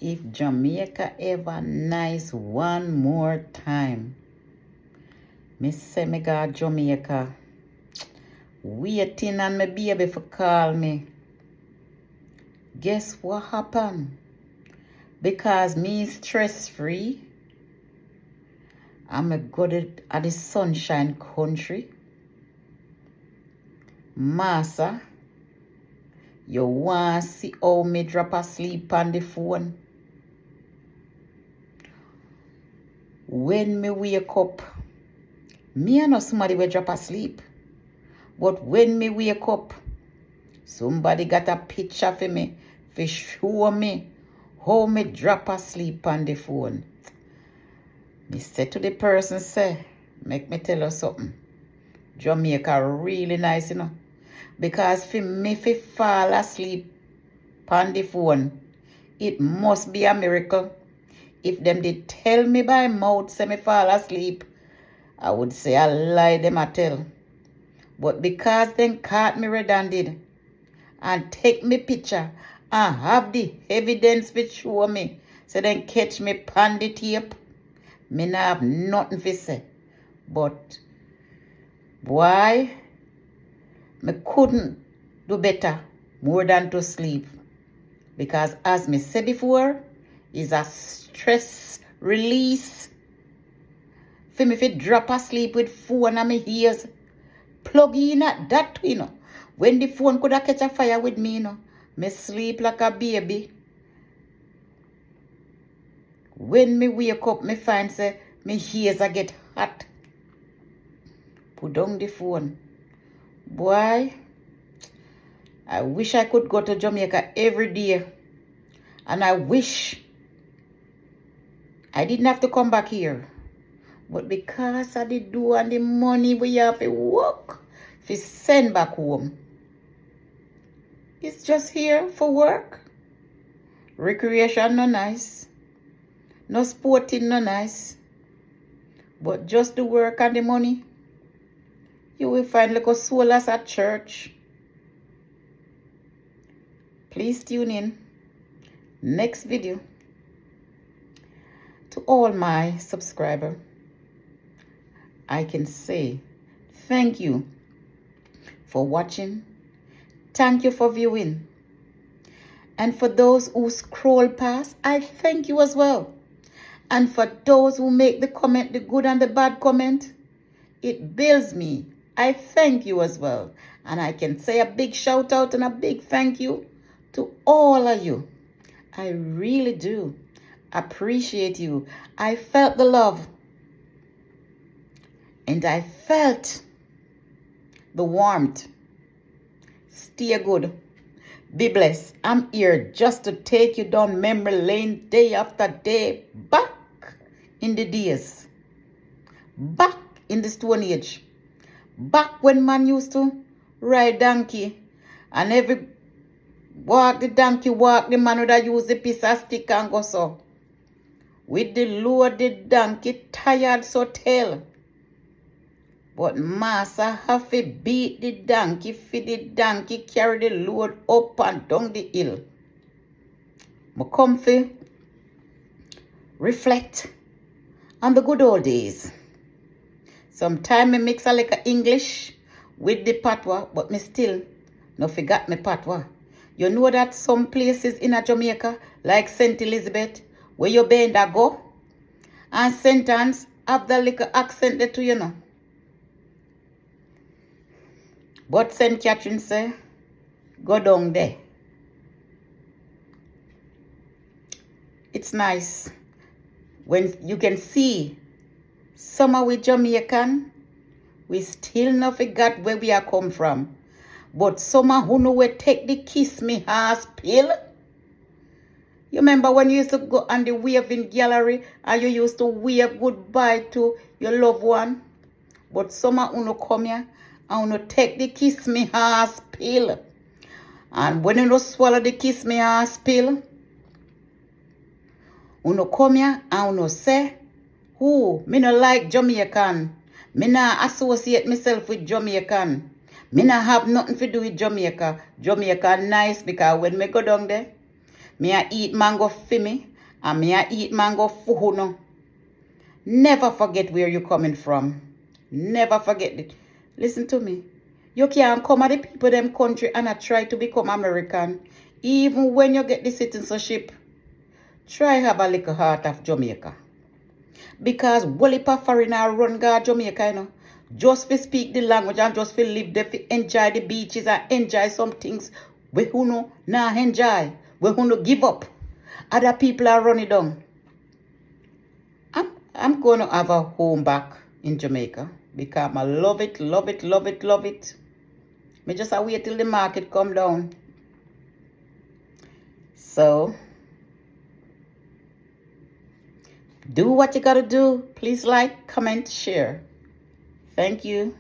if Jamaica ever nice one more time. Me say me got Jamaica waiting on my baby for call me. Guess what happened? Because me stress free, I'm a good at the sunshine country. Massa, you want to see how me drop asleep on the phone? When me wake up, me and no somebody will drop asleep. But when me wake up, somebody got a picture for me, to show me how me drop asleep on the phone. Me say to the person, say, make me tell you something. Jamaica really nice, you know. Because for me to fall asleep on the phone, it must be a miracle. If them did tell me by mouth, say me fall asleep, I would say I lie them a tell. But because them caught me red-handed and take me picture and have the evidence to show me, so then catch me pan the tape, me not have nothing to say. But boy, me couldn't do better more than to sleep. Because as me said before, is a stress release. For me to drop asleep with phone on my ears, plug in at that, you know. When the phone could have catch a fire with me, you know, me sleep like a baby. When me wake up, me find say me ears a get hot. Put down the phone. Boy, I wish I could go to Jamaica every day. And I wish I didn't have to come back here. But because of the do and the money we have to work, to send back home, it's just here for work. Recreation no nice. No sporting no nice. But just the work and the money. You will find like a soulless at church. Please tune in. Next video. To all my subscribers, I can say thank you for watching. Thank you for viewing. And for those who scroll past, I thank you as well. And for those who make the comment, the good and the bad comment, it builds me. I thank you as well. And I can say a big shout out and a big thank you to all of you. I really do appreciate you. I felt the love. And I felt the warmth. Stay good. Be blessed. I'm here just to take you down memory lane day after day. Back in the days. Back in the Stone Age. Back when man used to ride donkey. And every walk the donkey, walk the man would have use the piece of stick and go so. With the loaded donkey tired so tail. But master have to beat the donkey for the donkey carry the load up and down the hill. I come for reflect on the good old days. Sometimes I mix a like English with the patois, but me still no forget me patois. You know that some places in a Jamaica, like St. Elizabeth, where you bend a go, and St. Anne's have the little accent there too, you know. But St. Catherine say, go down there. It's nice when you can see some of we Jamaican, we still not forget where we are come from. But some of who know we take the kiss me ass pill. You remember when you used to go on the waving gallery and you used to wave goodbye to your loved one? But some of who come here and you take the kiss me ass pill. And when you swallow the kiss me ass pill, you come here and you say, who? Me no like Jamaican. Me not associate myself with Jamaican. Me not have nothing to do with Jamaica. Jamaica nice because when me go down there, me I eat mango for me And me I eat mango fuhuno. Never forget where you coming from. Never forget it. Listen to me. You can't come at the people them country and I try to become American. Even when you get the citizenship, try have a little heart of Jamaica. Because Walipa foreigner run guard Jamaica, you know. Just to speak the language and just to live there, to enjoy the beaches and enjoy some things we who know nah enjoy. We who know give up. Other people are running down. I'm going to have a home back in Jamaica because I love it, love it, love it, love it. Me just wait till the market come down. So, do what you gotta do. Please like, comment, share. Thank you.